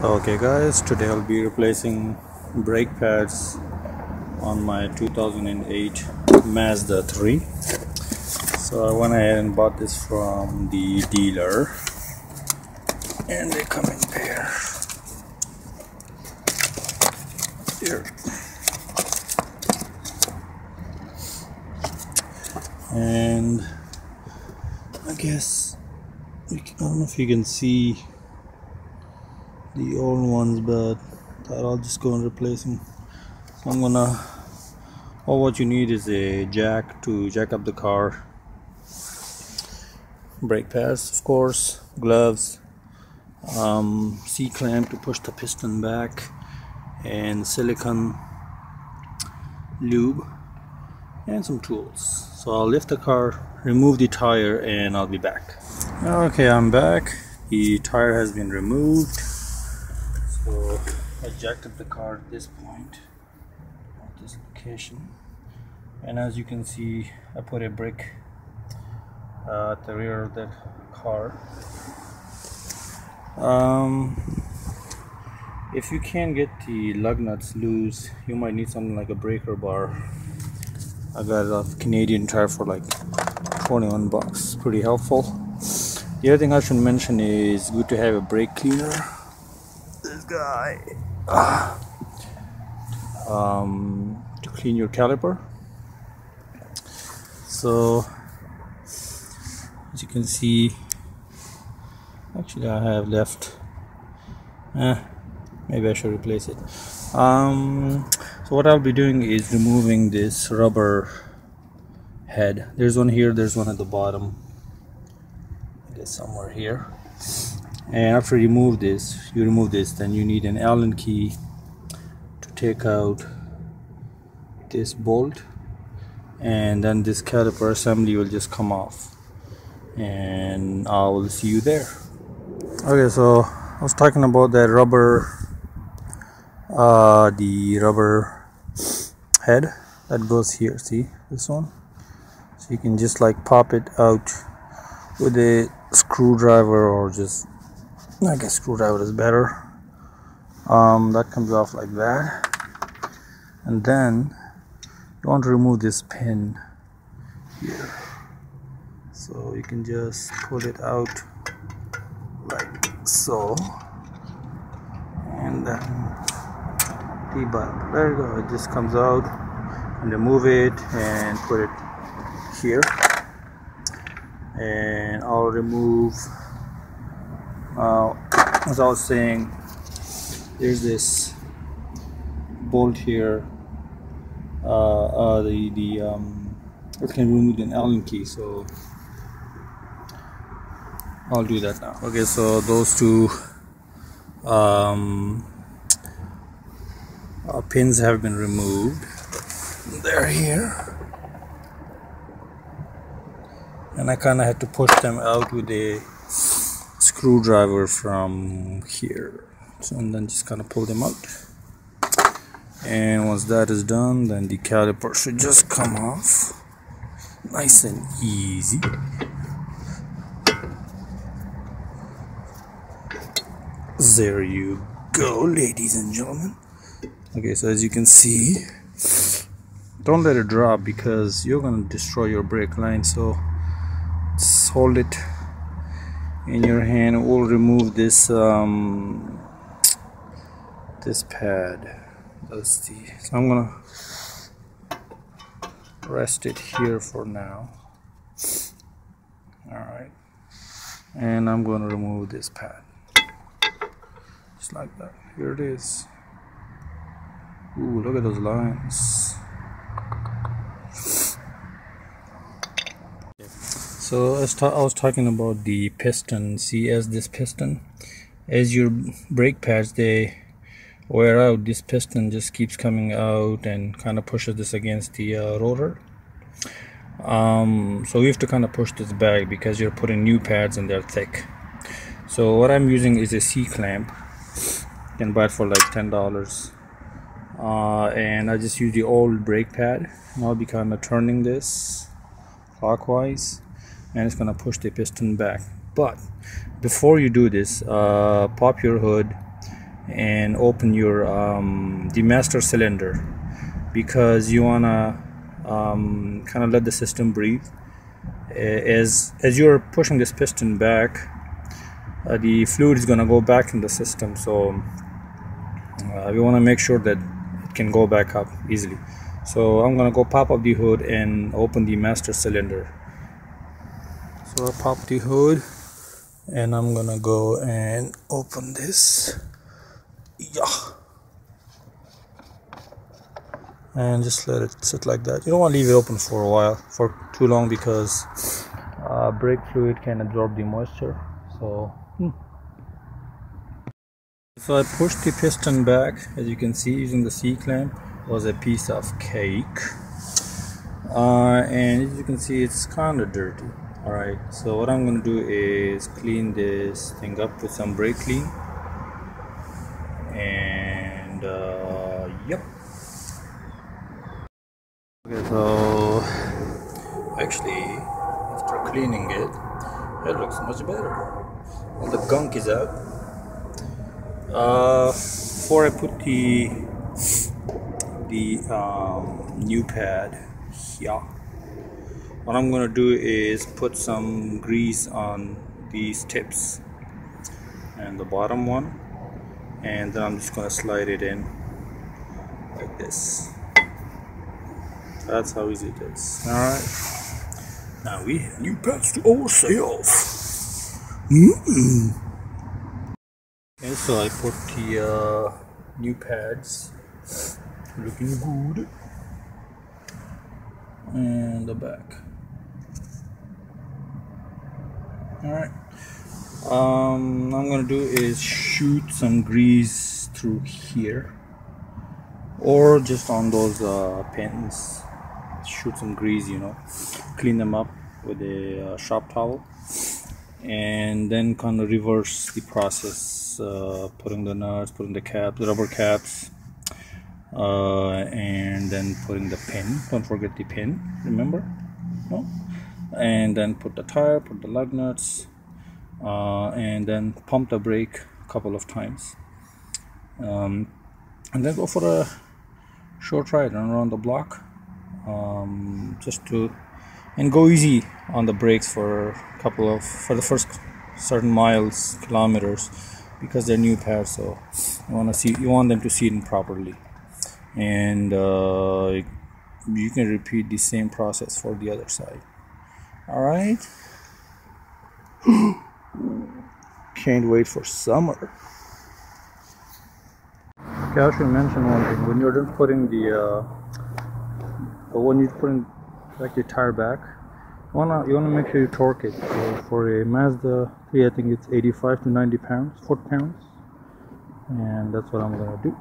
Okay guys, today I'll be replacing brake pads on my 2008 Mazda 3. So I went ahead and bought this from the dealer, and they come in there. Here. And I guess I don't know if you can see the old ones, but I'll just go and replace them. So I'm gonna, all what you need is a jack to jack up the car, brake pads of course, gloves, C-clamp to push the piston back, and silicone lube, and some tools. So I'll lift the car, remove the tire, and I'll be back. Okay, I'm back. The tire has been removed. So I jacked up the car at this point, at this location, and as you can see, I put a brick at the rear of the car. If you can't get the lug nuts loose, you might need something like a breaker bar. I got it off Canadian Tire for like 21 bucks, pretty helpful. The other thing I should mention is good to have a brake cleaner. This guy to clean your caliper. So as you can see, actually I have left, maybe I should replace it. So what I'll be doing is removing this rubber head. There's one here, there's one at the bottom, I guess somewhere here. And after you remove this, then you need an Allen key to take out this bolt, and then this caliper assembly will just come off, and I will see you there. Okay, so I was talking about that rubber, the rubber head that goes here. See this one? So you can just like pop it out with a screwdriver, or just, I guess screwdriver is better. That comes off like that, and then you want to remove this pin here, so you can just pull it out like so, and then there you go, it just comes out, and remove it and put it here. And I'll remove, as I was saying, there's this bolt here, it can remove an Allen key, so I'll do that now. Okay, so those two pins have been removed. They're here, and I kind of had to push them out with a screwdriver from here, so, and then just kind of pull them out. And once that is done, then the caliper should just come off nice and easy. There you go, ladies and gentlemen. Okay, so as you can see, don't let it drop because you're gonna destroy your brake line. So just hold it in your hand. We'll remove this this pad. So I'm gonna rest it here for now. Alright, and I'm gonna remove this pad just like that. Here it is. Ooh, look at those lines. So I was talking about the piston. See, as this piston, as your brake pads, they wear out, this piston just keeps coming out and kind of pushes this against the rotor. So we have to kind of push this back because you're putting new pads and they're thick. So what I'm using is a C-clamp. You can buy it for like $10. And I just use the old brake pad, and I'll be kind of turning this clockwise, and it's gonna push the piston back. But before you do this, pop your hood and open your the master cylinder, because you wanna kind of let the system breathe. As you're pushing this piston back, the fluid is gonna go back in the system, so we want to make sure that it can go back up easily. So I'm gonna go pop up the hood and open the master cylinder. So I pop the hood and I'm gonna go and open this. Yeah. And just let it sit like that. You don't want to leave it open for a while, for too long, because brake fluid can absorb the moisture. So I pushed the piston back. As you can see, using the C-clamp was a piece of cake, and as you can see, it's kind of dirty. Alright, so what I'm going to do is clean this thing up with some brake clean, and yep. Okay, so actually after cleaning it, it looks much better. All the gunk is out. Before I put the new pad here, what I'm gonna do is put some grease on these tips and the bottom one, and then I'm just gonna slide it in like this. That's how easy it is. Alright, now we have new pads to ourselves. Okay, so I put the new pads, looking good, and the back. Alright, I'm gonna do is shoot some grease through here, or just on those pins. Shoot some grease, you know, clean them up with a shop towel, and then kind of reverse the process, putting the nuts, putting the caps, the rubber caps, and then putting the pin. Don't forget the pin, remember? No? And then put the tire, put the lug nuts, and then pump the brake a couple of times, and then go for a short ride, run around the block, and go easy on the brakes for the first certain miles, kilometers, because they're new pads. So you want them to seat in properly, and you can repeat the same process for the other side. All right. Can't wait for summer. Okay, I should mention one thing. When you're done putting when you're putting like the tire back, you wanna make sure you torque it. So for a Mazda 3, I think it's 85 to 90 foot-pounds, and that's what I'm gonna do.